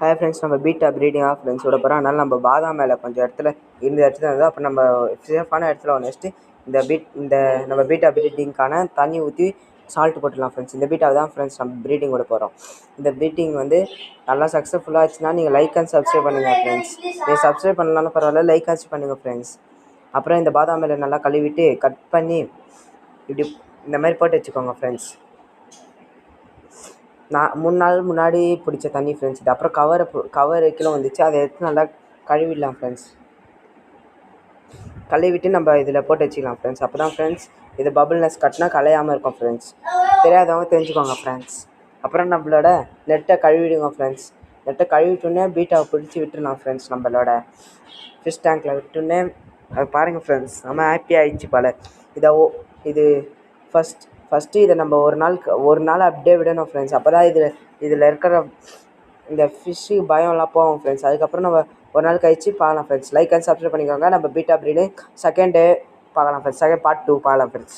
Hi friends, நம்ம beta ப்ரீடிங்காக ஃப்ரெண்ட்ஸோட போகிறோம். அதனால் நம்ம பாதாம் மேலே கொஞ்சம் இடத்துல இருந்தது அப்போ நம்ம சேஃபான இடத்துல வச்சுட்டு இந்த நம்ம பீட்டா ப்ரீடிங்கான தண்ணி ஊற்றி சால்ட் போட்டுடலாம் ஃப்ரெண்ட்ஸ். இந்த பீட்டாவை தான் ஃப்ரெண்ட்ஸ் நம்ம ப்ரீடிங் விட போகிறோம். இந்த ப்ரீடிங் வந்து நல்லா சக்ஸஸ்ஃபுல்லாக ஆச்சுன்னா நீங்கள் லைக் அண்ட் சப்ஸ்கிரைப் பண்ணுங்கள் ஃப்ரெண்ட்ஸ். நீங்கள் சப்ஸ்கிரைப் பண்ணலாம்னு பரவாயில்ல, லைக் ஆச்சு பண்ணுங்கள் ஃப்ரெண்ட்ஸ். அப்புறம் இந்த பாதாம் மேலே நல்லா கழுவிட்டு கட் பண்ணி இப்படி இந்த மாதிரி போட்டு வச்சுக்கோங்க ஃப்ரெண்ட்ஸ். நான் 3 நாள் முன்னாடி பிடிச்ச தண்ணி ஃப்ரெண்ட்ஸ் இது. அப்புறம் கவர் கீழே வந்துச்சு, அதை எடுத்து நல்லா கழுவிடலாம் ஃப்ரெண்ட்ஸ். கழுவிட்டு நம்ம இதில் போட்டு வச்சுக்கலாம் ஃப்ரெண்ட்ஸ். அப்போ தான் ஃப்ரெண்ட்ஸ் இது பபுள்னஸ் கட்டினா கலையாமல் இருக்கும் ஃப்ரெண்ட்ஸ். தெரியாதவங்க தெரிஞ்சுக்கோங்க ஃப்ரெண்ட்ஸ். அப்புறம் நம்மளோட நெட்டை கழுவிடுங்க ஃப்ரெண்ட்ஸ். நெட்டை கழுவிட்டோன்னே பீட்டாவை பிடிச்சி விட்டுருலாம் ஃப்ரெண்ட்ஸ். நம்மளோட ஃபிஷ் டேங்க்கில் விட்டோன்னே அது பாருங்கள் ஃப்ரெண்ட்ஸ், நம்ம ஹாப்பி ஆகிடுச்சு போல். இது ஃபஸ்ட்டு இதை நம்ம ஒரு நாள் அப்படியே விடணும் ஃப்ரெண்ட்ஸ். அப்போ தான் இதில் இருக்கிற இந்த ஃபிஷ்ஷு பயம்லாம் போகும் ஃப்ரெண்ட்ஸ். அதுக்கப்புறம் நம்ம ஒரு நாள் கழிச்சு பார்க்கலாம் ஃப்ரெண்ட்ஸ். லைக் அண்ட் சப்ஸ்கிரைப் பண்ணிக்கோங்க. நம்ம பீட்டா ப்ரீடிங் செகண்ட் டே பார்க்கலாம் ஃப்ரெண்ட்ஸ். செகண்ட் பார்ட் 2 பார்க்கலாம் ஃப்ரெண்ட்ஸ்.